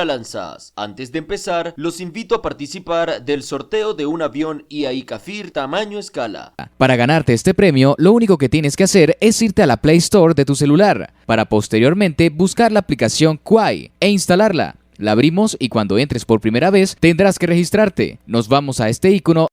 Hola lanzas, antes de empezar los invito a participar del sorteo de un avión IAI Kafir tamaño escala. Para ganarte este premio, lo único que tienes que hacer es irte a la Play Store de tu celular, para posteriormente buscar la aplicación Kwai e instalarla. La abrimos y cuando entres por primera vez tendrás que registrarte. Nos vamos a este icono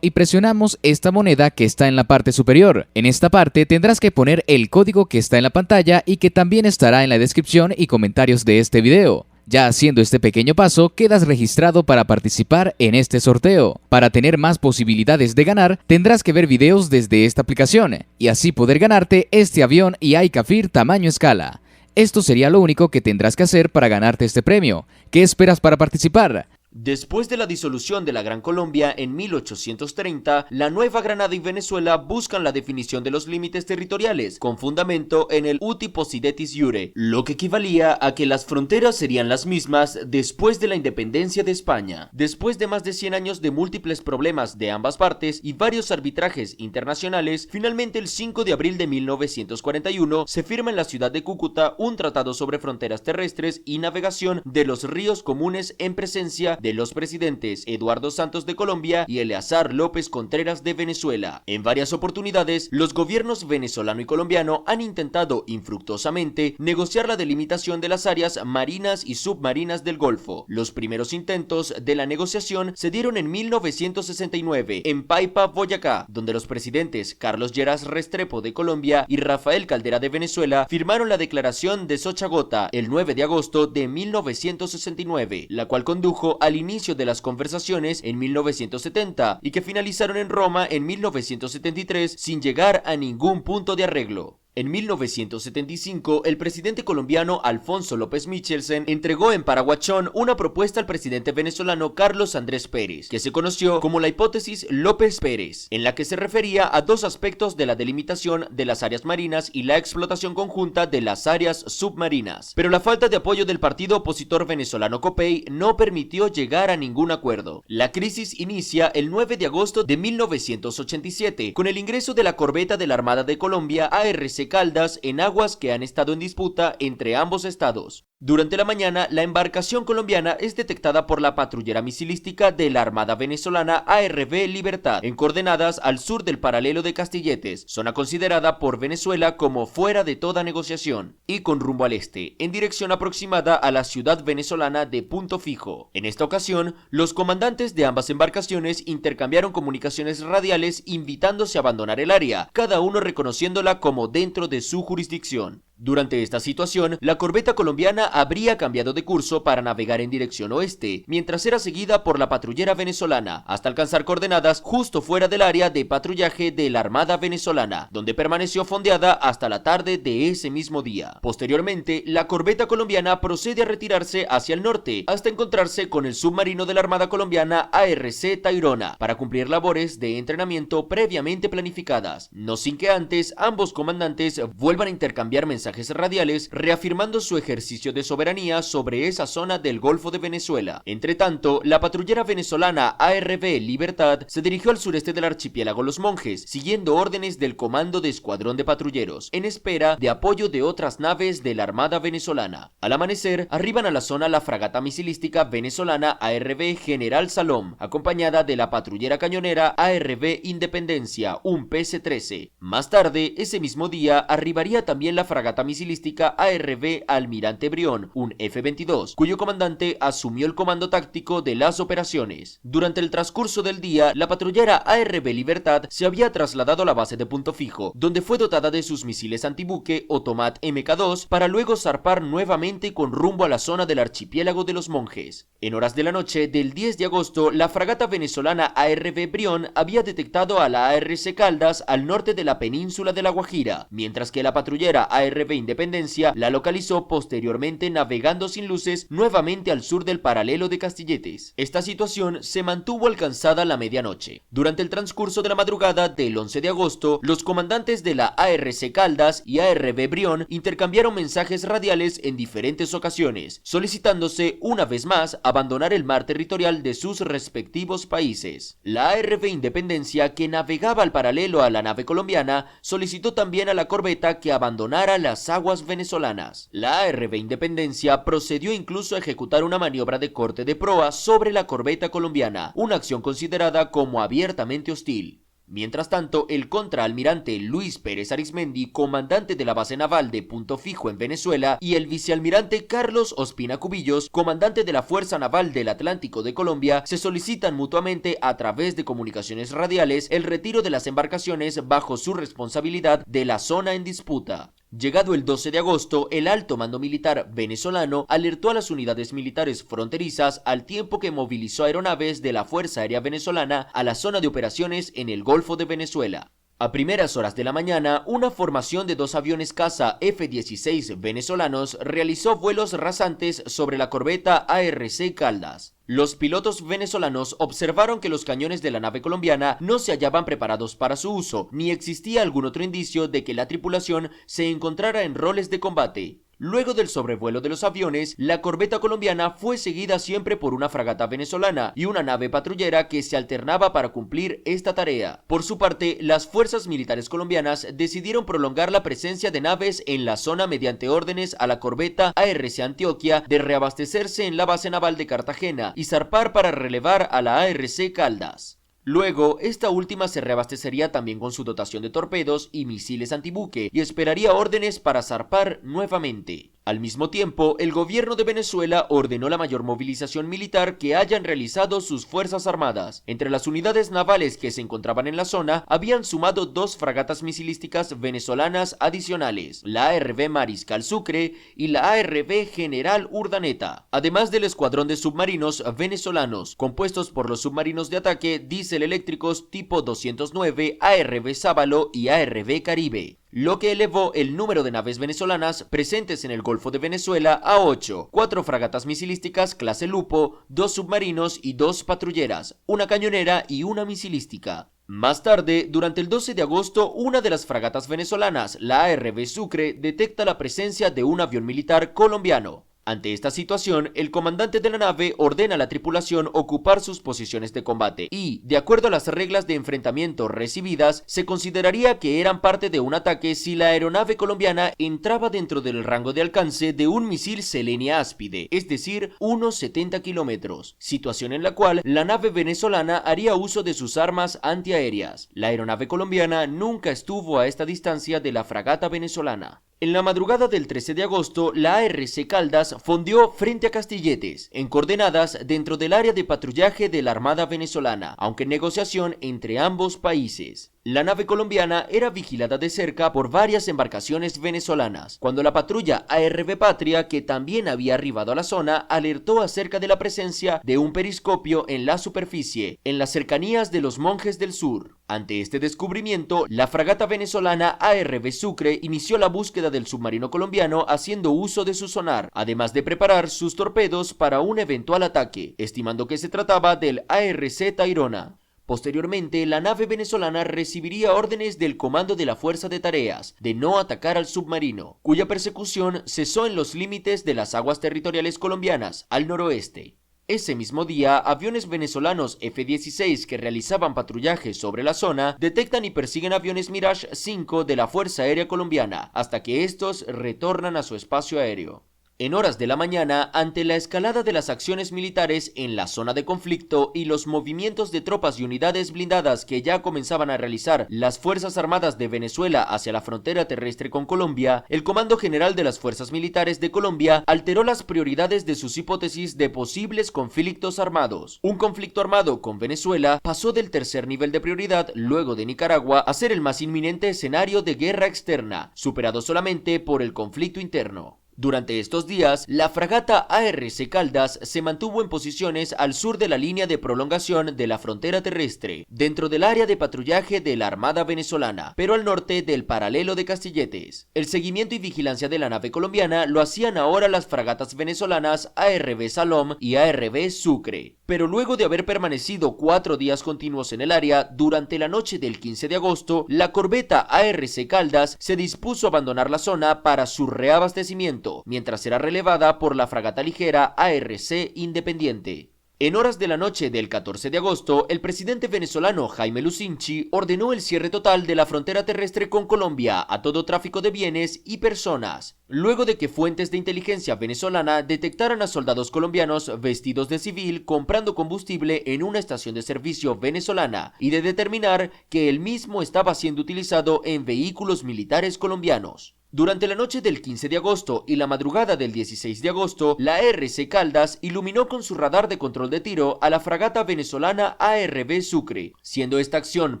y presionamos esta moneda que está en la parte superior. En esta parte tendrás que poner el código que está en la pantalla y que también estará en la descripción y comentarios de este video. Ya haciendo este pequeño paso, quedas registrado para participar en este sorteo. Para tener más posibilidades de ganar, tendrás que ver videos desde esta aplicación y así poder ganarte este avión IAI Kafir tamaño escala. Esto sería lo único que tendrás que hacer para ganarte este premio. ¿Qué esperas para participar? Después de la disolución de la Gran Colombia en 1830, la Nueva Granada y Venezuela buscan la definición de los límites territoriales, con fundamento en el uti possidetis iure, lo que equivalía a que las fronteras serían las mismas después de la independencia de España. Después de más de 100 años de múltiples problemas de ambas partes y varios arbitrajes internacionales, finalmente el 5 de abril de 1941 se firma en la ciudad de Cúcuta un tratado sobre fronteras terrestres y navegación de los ríos comunes en presencia de los presidentes Eduardo Santos de Colombia y Eleazar López Contreras de Venezuela. En varias oportunidades, los gobiernos venezolano y colombiano han intentado infructuosamente negociar la delimitación de las áreas marinas y submarinas del Golfo. Los primeros intentos de la negociación se dieron en 1969 en Paipa, Boyacá, donde los presidentes Carlos Lleras Restrepo de Colombia y Rafael Caldera de Venezuela firmaron la declaración de Sochagota el 9 de agosto de 1969, la cual condujo al inicio de las conversaciones en 1970 y que finalizaron en Roma en 1973 sin llegar a ningún punto de arreglo. En 1975, el presidente colombiano Alfonso López Michelsen entregó en Paraguachón una propuesta al presidente venezolano Carlos Andrés Pérez, que se conoció como la hipótesis López Pérez, en la que se refería a dos aspectos de la delimitación de las áreas marinas y la explotación conjunta de las áreas submarinas. Pero la falta de apoyo del partido opositor venezolano COPEI no permitió llegar a ningún acuerdo. La crisis inicia el 9 de agosto de 1987, con el ingreso de la corbeta de la Armada de Colombia ARC Caldas en aguas que han estado en disputa entre ambos estados. Durante la mañana, la embarcación colombiana es detectada por la patrullera misilística de la Armada venezolana ARV Libertad, en coordenadas al sur del paralelo de Castilletes, zona considerada por Venezuela como fuera de toda negociación, y con rumbo al este, en dirección aproximada a la ciudad venezolana de Punto Fijo. En esta ocasión, los comandantes de ambas embarcaciones intercambiaron comunicaciones radiales invitándose a abandonar el área, cada uno reconociéndola como dentro de su jurisdicción. Durante esta situación, la corbeta colombiana habría cambiado de curso para navegar en dirección oeste, mientras era seguida por la patrullera venezolana, hasta alcanzar coordenadas justo fuera del área de patrullaje de la Armada venezolana, donde permaneció fondeada hasta la tarde de ese mismo día. Posteriormente, la corbeta colombiana procede a retirarse hacia el norte, hasta encontrarse con el submarino de la Armada colombiana ARC Tayrona, para cumplir labores de entrenamiento previamente planificadas, no sin que antes ambos comandantes vuelvan a intercambiar mensajes radiales reafirmando su ejercicio de soberanía sobre esa zona del Golfo de Venezuela. Entre tanto, la patrullera venezolana ARV Libertad se dirigió al sureste del archipiélago Los Monjes, siguiendo órdenes del Comando de Escuadrón de Patrulleros, en espera de apoyo de otras naves de la Armada venezolana. Al amanecer, arriban a la zona la fragata misilística venezolana ARV General Salom, acompañada de la patrullera cañonera ARV Independencia, un PC-13. Más tarde, ese mismo día, arribaría también la fragata misilística ARV Almirante Brión, un F-22, cuyo comandante asumió el comando táctico de las operaciones. Durante el transcurso del día, la patrullera ARV Libertad se había trasladado a la base de Punto Fijo, donde fue dotada de sus misiles antibuque Otomat MK2 para luego zarpar nuevamente con rumbo a la zona del archipiélago de Los Monjes. En horas de la noche del 10 de agosto, la fragata venezolana ARV Brión había detectado a la ARC Caldas al norte de la península de La Guajira, mientras que la patrullera ARV Independencia la localizó posteriormente navegando sin luces nuevamente al sur del paralelo de Castilletes. Esta situación se mantuvo alcanzada la medianoche. Durante el transcurso de la madrugada del 11 de agosto, los comandantes de la ARC Caldas y ARV Brión intercambiaron mensajes radiales en diferentes ocasiones, solicitándose una vez más abandonar el mar territorial de sus respectivos países. La ARV Independencia, que navegaba al paralelo a la nave colombiana, solicitó también a la corbeta que abandonara la las aguas venezolanas. La ARV Independencia procedió incluso a ejecutar una maniobra de corte de proa sobre la corbeta colombiana, una acción considerada como abiertamente hostil. Mientras tanto, el contraalmirante Luis Pérez Arizmendi, comandante de la base naval de Punto Fijo en Venezuela, y el vicealmirante Carlos Ospina Cubillos, comandante de la Fuerza Naval del Atlántico de Colombia, se solicitan mutuamente a través de comunicaciones radiales el retiro de las embarcaciones bajo su responsabilidad de la zona en disputa. Llegado el 12 de agosto, el alto mando militar venezolano alertó a las unidades militares fronterizas al tiempo que movilizó aeronaves de la Fuerza Aérea Venezolana a la zona de operaciones en el Golfo de Venezuela. A primeras horas de la mañana, una formación de 2 aviones caza F-16 venezolanos realizó vuelos rasantes sobre la corbeta ARC Caldas. Los pilotos venezolanos observaron que los cañones de la nave colombiana no se hallaban preparados para su uso, ni existía algún otro indicio de que la tripulación se encontrara en roles de combate. Luego del sobrevuelo de los aviones, la corbeta colombiana fue seguida siempre por una fragata venezolana y una nave patrullera que se alternaba para cumplir esta tarea. Por su parte, las fuerzas militares colombianas decidieron prolongar la presencia de naves en la zona mediante órdenes a la corbeta ARC Antioquia de reabastecerse en la base naval de Cartagena y zarpar para relevar a la ARC Caldas. Luego, esta última se reabastecería también con su dotación de torpedos y misiles antibuque y esperaría órdenes para zarpar nuevamente. Al mismo tiempo, el gobierno de Venezuela ordenó la mayor movilización militar que hayan realizado sus fuerzas armadas. Entre las unidades navales que se encontraban en la zona, habían sumado 2 fragatas misilísticas venezolanas adicionales, la ARV Mariscal Sucre y la ARV General Urdaneta, además del escuadrón de submarinos venezolanos, compuestos por los submarinos de ataque diésel eléctricos tipo 209, ARV Sábalo y ARV Caribe, lo que elevó el número de naves venezolanas presentes en el Golfo de Venezuela a 8, 4 fragatas misilísticas clase Lupo, 2 submarinos y 2 patrulleras, una cañonera y una misilística. Más tarde, durante el 12 de agosto, una de las fragatas venezolanas, la ARV Sucre, detecta la presencia de un avión militar colombiano. Ante esta situación, el comandante de la nave ordena a la tripulación ocupar sus posiciones de combate y, de acuerdo a las reglas de enfrentamiento recibidas, se consideraría que eran parte de un ataque si la aeronave colombiana entraba dentro del rango de alcance de un misil Selenia Áspide, es decir, unos 70 kilómetros, situación en la cual la nave venezolana haría uso de sus armas antiaéreas. La aeronave colombiana nunca estuvo a esta distancia de la fragata venezolana. En la madrugada del 13 de agosto, la ARC Caldas fondeó frente a Castilletes, en coordenadas dentro del área de patrullaje de la Armada venezolana, aunque en negociación entre ambos países. La nave colombiana era vigilada de cerca por varias embarcaciones venezolanas, cuando la patrulla ARV Patria, que también había arribado a la zona, alertó acerca de la presencia de un periscopio en la superficie, en las cercanías de los Monjes del Sur. Ante este descubrimiento, la fragata venezolana ARV Sucre inició la búsqueda del submarino colombiano haciendo uso de su sonar, además de preparar sus torpedos para un eventual ataque, estimando que se trataba del ARC Tayrona. Posteriormente, la nave venezolana recibiría órdenes del Comando de la Fuerza de Tareas de no atacar al submarino, cuya persecución cesó en los límites de las aguas territoriales colombianas al noroeste. Ese mismo día, aviones venezolanos F-16 que realizaban patrullaje sobre la zona detectan y persiguen aviones Mirage 5 de la Fuerza Aérea Colombiana hasta que estos retornan a su espacio aéreo. En horas de la mañana, ante la escalada de las acciones militares en la zona de conflicto y los movimientos de tropas y unidades blindadas que ya comenzaban a realizar las Fuerzas Armadas de Venezuela hacia la frontera terrestre con Colombia, el Comando General de las Fuerzas Militares de Colombia alteró las prioridades de sus hipótesis de posibles conflictos armados. Un conflicto armado con Venezuela pasó del tercer nivel de prioridad, luego de Nicaragua, a ser el más inminente escenario de guerra externa, superado solamente por el conflicto interno. Durante estos días, la fragata ARC Caldas se mantuvo en posiciones al sur de la línea de prolongación de la frontera terrestre, dentro del área de patrullaje de la Armada venezolana, pero al norte del paralelo de Castilletes. El seguimiento y vigilancia de la nave colombiana lo hacían ahora las fragatas venezolanas ARV Salom y ARV Sucre. Pero luego de haber permanecido 4 días continuos en el área, durante la noche del 15 de agosto, la corbeta ARC Caldas se dispuso a abandonar la zona para su reabastecimiento, mientras era relevada por la fragata ligera ARC Independiente. En horas de la noche del 14 de agosto, el presidente venezolano Jaime Lusinchi ordenó el cierre total de la frontera terrestre con Colombia a todo tráfico de bienes y personas, luego de que fuentes de inteligencia venezolana detectaran a soldados colombianos vestidos de civil comprando combustible en una estación de servicio venezolana y de determinar que el mismo estaba siendo utilizado en vehículos militares colombianos. Durante la noche del 15 de agosto y la madrugada del 16 de agosto, la RC Caldas iluminó con su radar de control de tiro a la fragata venezolana ARB Sucre, siendo esta acción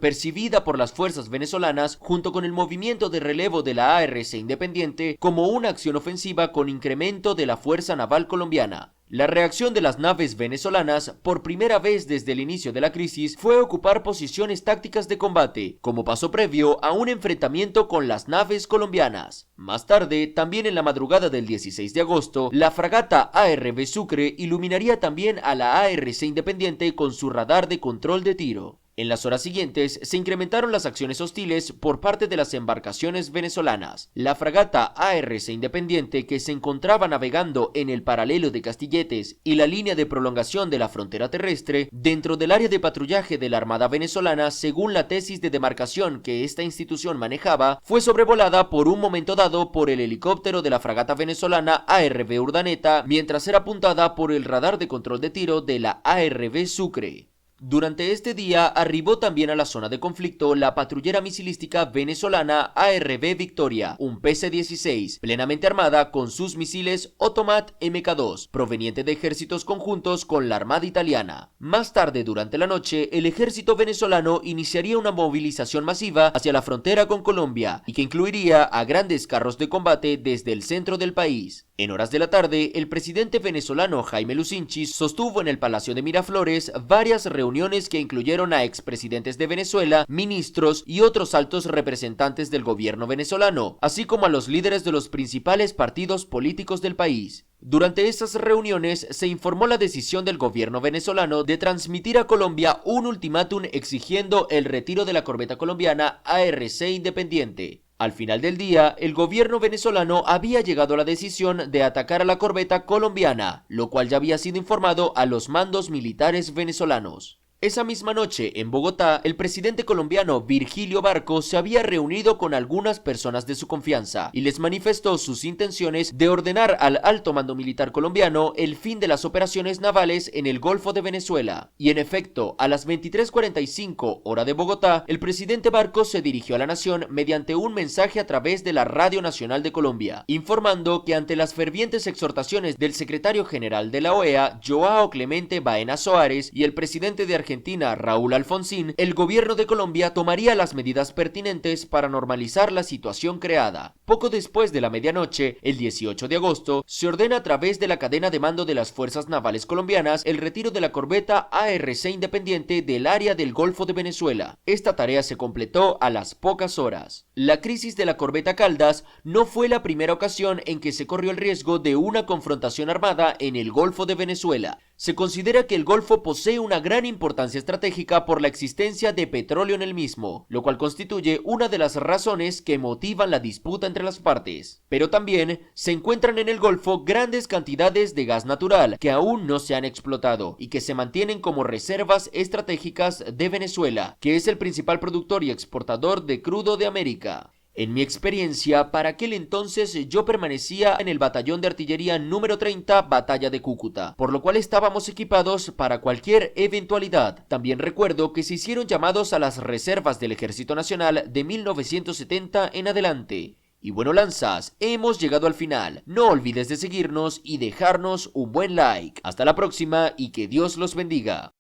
percibida por las fuerzas venezolanas junto con el movimiento de relevo de la ARC Independiente como una acción ofensiva con incremento de la Fuerza Naval Colombiana. La reacción de las naves venezolanas, por primera vez desde el inicio de la crisis, fue ocupar posiciones tácticas de combate, como paso previo a un enfrentamiento con las naves colombianas. Más tarde, también en la madrugada del 16 de agosto, la fragata ARB Sucre iluminaría también a la ARC Independiente con su radar de control de tiro. En las horas siguientes se incrementaron las acciones hostiles por parte de las embarcaciones venezolanas. La fragata ARC Independiente, que se encontraba navegando en el paralelo de Castilletes y la línea de prolongación de la frontera terrestre, dentro del área de patrullaje de la Armada venezolana, según la tesis de demarcación que esta institución manejaba, fue sobrevolada por un momento dado por el helicóptero de la fragata venezolana ARB Urdaneta, mientras era apuntada por el radar de control de tiro de la ARB Sucre. Durante este día arribó también a la zona de conflicto la patrullera misilística venezolana ARB Victoria, un PC-16, plenamente armada con sus misiles Otomat Mk2, proveniente de ejércitos conjuntos con la Armada italiana. Más tarde durante la noche, el ejército venezolano iniciaría una movilización masiva hacia la frontera con Colombia y que incluiría a grandes carros de combate desde el centro del país. En horas de la tarde, el presidente venezolano Jaime Lusinchi sostuvo en el Palacio de Miraflores varias reuniones que incluyeron a expresidentes de Venezuela, ministros y otros altos representantes del gobierno venezolano, así como a los líderes de los principales partidos políticos del país. Durante estas reuniones se informó la decisión del gobierno venezolano de transmitir a Colombia un ultimátum exigiendo el retiro de la corbeta colombiana ARC Independiente. Al final del día, el gobierno venezolano había llegado a la decisión de atacar a la corbeta colombiana, lo cual ya había sido informado a los mandos militares venezolanos. Esa misma noche, en Bogotá, el presidente colombiano Virgilio Barco se había reunido con algunas personas de su confianza y les manifestó sus intenciones de ordenar al alto mando militar colombiano el fin de las operaciones navales en el Golfo de Venezuela. Y en efecto, a las 23:45 hora de Bogotá, el presidente Barco se dirigió a la nación mediante un mensaje a través de la Radio Nacional de Colombia, informando que ante las fervientes exhortaciones del secretario general de la OEA, Joao Clemente Baena Soares, y el presidente de Argentina, Raúl Alfonsín, el gobierno de Colombia tomaría las medidas pertinentes para normalizar la situación creada. Poco después de la medianoche, el 18 de agosto, se ordena a través de la cadena de mando de las Fuerzas Navales Colombianas el retiro de la corbeta ARC Independiente del área del Golfo de Venezuela. Esta tarea se completó a las pocas horas. La crisis de la corbeta Caldas no fue la primera ocasión en que se corrió el riesgo de una confrontación armada en el Golfo de Venezuela. Se considera que el Golfo posee una gran importancia estratégica por la existencia de petróleo en el mismo, lo cual constituye una de las razones que motivan la disputa entre las partes. Pero también se encuentran en el Golfo grandes cantidades de gas natural que aún no se han explotado y que se mantienen como reservas estratégicas de Venezuela, que es el principal productor y exportador de crudo de América. En mi experiencia, para aquel entonces yo permanecía en el batallón de artillería número 30, Batalla de Cúcuta, por lo cual estábamos equipados para cualquier eventualidad. También recuerdo que se hicieron llamados a las reservas del Ejército Nacional de 1970 en adelante. Y bueno, lanzas, hemos llegado al final. No olvides de seguirnos y dejarnos un buen like. Hasta la próxima y que Dios los bendiga.